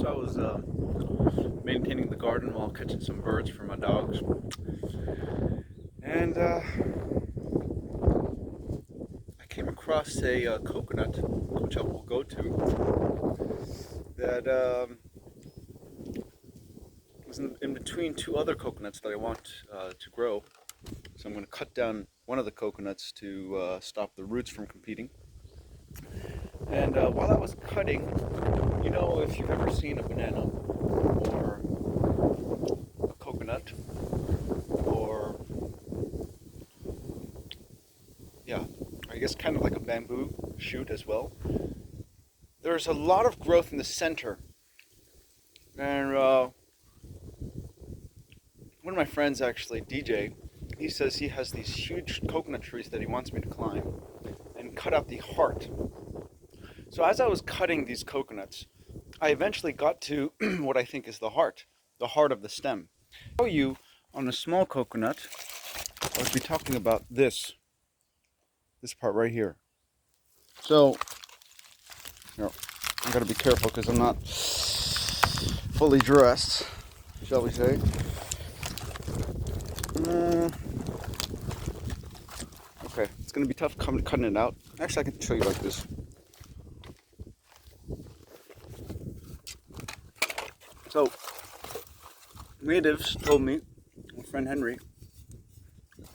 So I was maintaining the garden while catching some birds for my dogs, and I came across a coconut, which I will go to, that was in between two other coconuts that I want to grow. So I'm going to cut down one of the coconuts to stop the roots from competing. And while I was cutting, you know, if you've ever seen a banana or a coconut or, yeah, I guess kind of like a bamboo shoot as well, there's a lot of growth in the center. And one of my friends, actually, DJ, he says he has these huge coconut trees that he wants me to climb and cut out the heart. So as I was cutting these coconuts, I eventually got to what I think is the heart of the stem. I'll show you on a small coconut, I would be talking about this part right here. So, you know, I gotta be careful because I'm not fully dressed, shall we say. Okay, it's gonna be tough cutting it out. Actually, I can show you like this. So, natives told me, my friend Henry,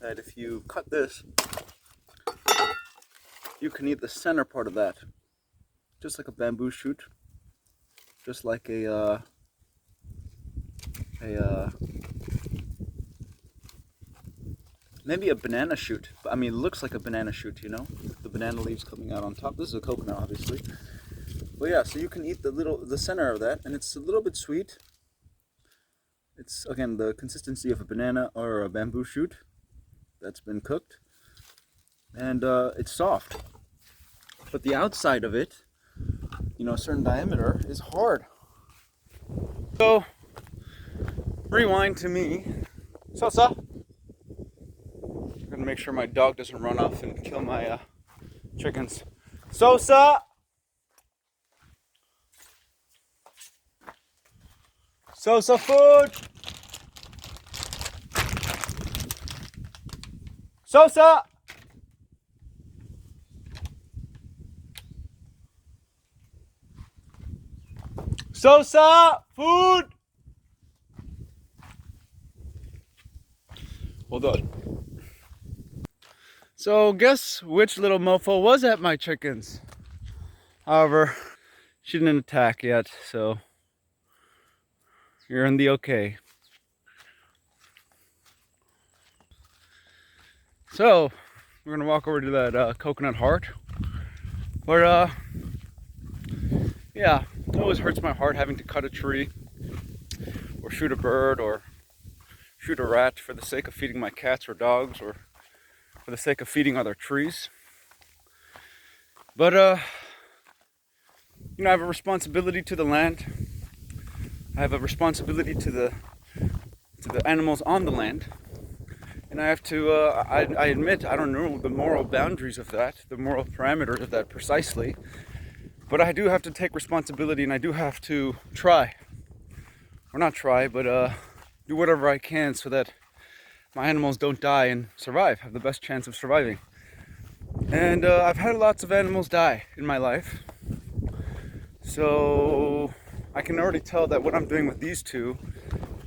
that if you cut this, you can eat the center part of that, just like a bamboo shoot, just like maybe a banana shoot. I mean, it looks like a banana shoot, you know, the banana leaves coming out on top. This is a coconut, obviously, but yeah. So you can eat the center of that, and it's a little bit sweet. It's again the consistency of a banana or a bamboo shoot that's been cooked, and it's soft. But the outside of it, you know, a certain diameter, is hard. So rewind to me. Salsa. I'm gonna make sure my dog doesn't run off and kill my chickens. Sosa! Sosa food! Sosa! Sosa! Food! Hold on. So guess which little mofo was at my chickens? However, she didn't attack yet, so you're in the okay. So we're gonna walk over to that coconut heart. But yeah, it always hurts my heart having to cut a tree or shoot a bird or shoot a rat for the sake of feeding my cats or dogs or for the sake of feeding other trees. But you know, I have a responsibility to the land. I have a responsibility to the animals on the land, and I have to. I admit I don't know the moral boundaries of that, the moral parameters of that precisely, but I do have to take responsibility, and I do have to try, or not try, but do whatever I can so that my animals don't die and survive, have the best chance of surviving. And I've had lots of animals die in my life. So I can already tell that what I'm doing with these two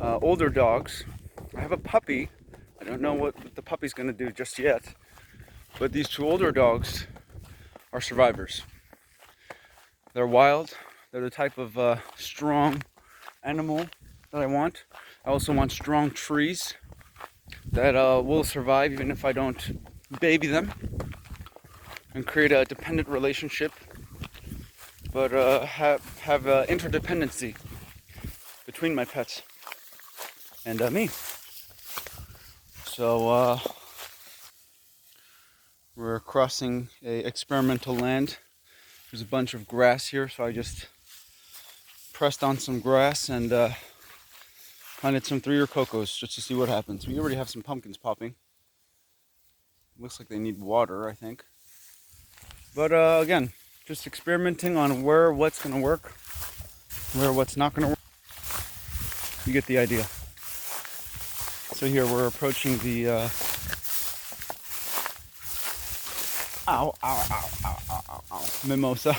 older dogs, I have a puppy. I don't know what the puppy's going to do just yet, but these two older dogs are survivors. They're wild. They're the type of strong animal that I want. I also want strong trees that will survive even if I don't baby them and create a dependent relationship, but have interdependency between my pets and me. So we're crossing a experimental land. There's a bunch of grass here, so I just pressed on some grass and planted some 3-year cocos just to see what happens. We already have some pumpkins popping. Looks like they need water, I think. But again, just experimenting on what's going to work. where what's not going to work. You get the idea. So here we're approaching the mimosa.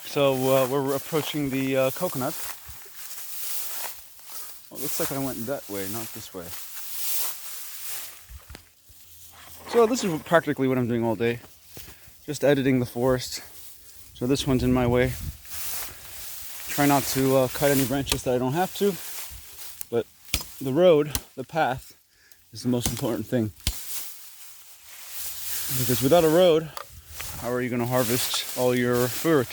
So we're approaching the coconut. Oh, looks like I went that way, not this way. So this is practically what I'm doing all day. Just editing the forest. So this one's in my way. Try not to cut any branches that I don't have to. But the road, the path, is the most important thing. Because without a road, how are you going to harvest all your fruit?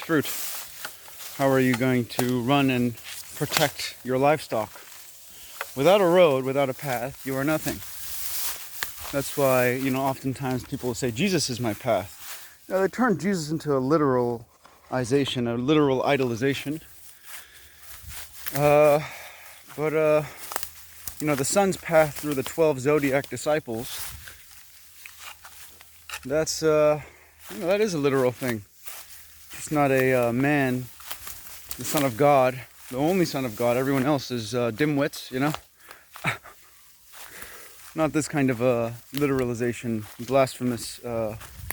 How are you going to run and protect your livestock? Without a road, without a path, you are nothing. That's why, oftentimes people will say, Jesus is my path. They turn Jesus into a literalization, a literal idolization. But the sun's path through the 12 zodiac disciples, that's, that is a literal thing. It's not a man, the Son of God, the only Son of God. Everyone else is dimwits, Not this kind of a literalization, blasphemous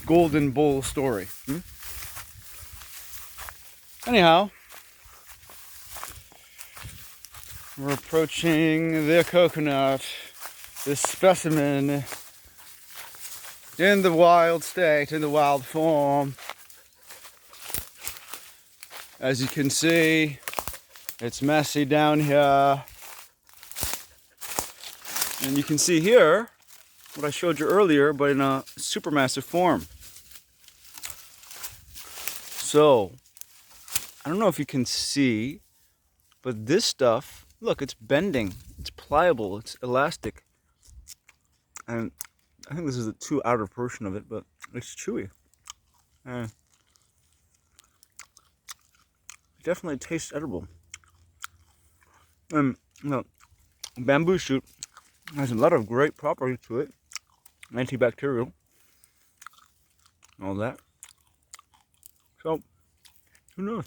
golden bull story. Anyhow, we're approaching the coconut, this specimen in the wild state, in the wild form. As you can see, it's messy down here. And you can see here what I showed you earlier, but in a supermassive form. So, I don't know if you can see, but this stuff, look, it's bending, it's pliable, it's elastic. And I think this is the too outer portion of it, but it's chewy. It definitely tastes edible. And bamboo shoot has a lot of great properties to it. Antibacterial. All that. So, who knows?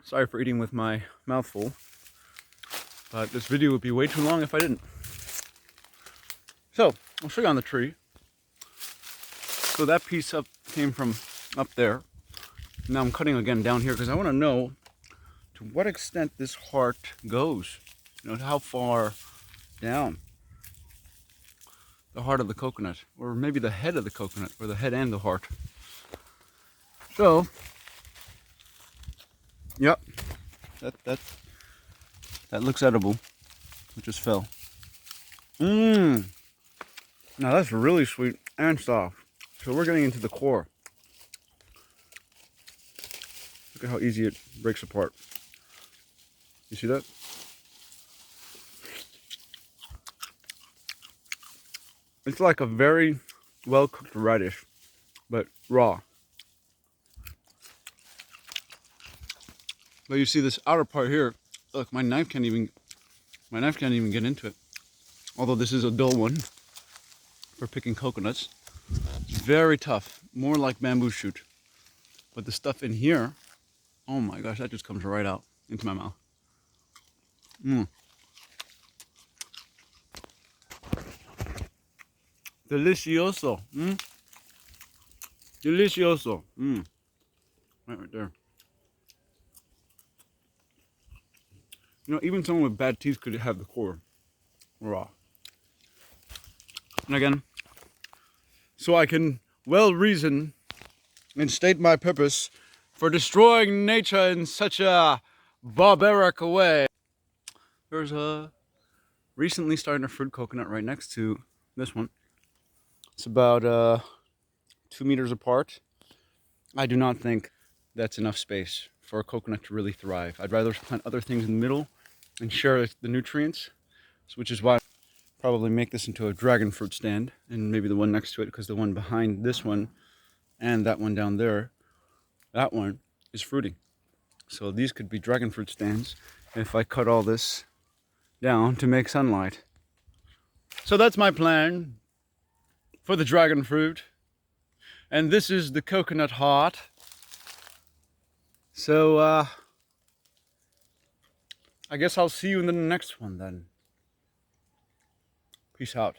Sorry for eating with my mouth full, but this video would be way too long if I didn't. So, I'll show you on the tree. So that piece up came from up there. Now I'm cutting again down here because I want to know to what extent this heart goes. How far down the heart of the coconut, or maybe the head of the coconut, or the head and the heart. So, yep, that looks edible. It just fell. Now that's really sweet and soft. So we're getting into the core. Look at how easy it breaks apart. You see that? It's like a very well cooked radish, but raw. But you see this outer part here. Look, my knife can't even get into it. Although this is a dull one for picking coconuts. It's very tough, more like bamboo shoot. But the stuff in here, oh my gosh, that just comes right out into my mouth. Delicioso. Delicioso. Right there. Even someone with bad teeth could have the core raw. And again, so I can well reason and state my purpose for destroying nature in such a barbaric way. There's a recently starting a fruit coconut right next to this one. It's about 2 meters apart. I do not think that's enough space for a coconut to really thrive. I'd rather plant other things in the middle and share the nutrients, which is why I'll probably make this into a dragon fruit stand, and maybe the one next to it, because the one behind this one and that one down there, that one is fruiting. So these could be dragon fruit stands if I cut all this down to make sunlight. So that's my plan for the dragon fruit. And this is the coconut heart. So, I guess I'll see you in the next one then. Peace out.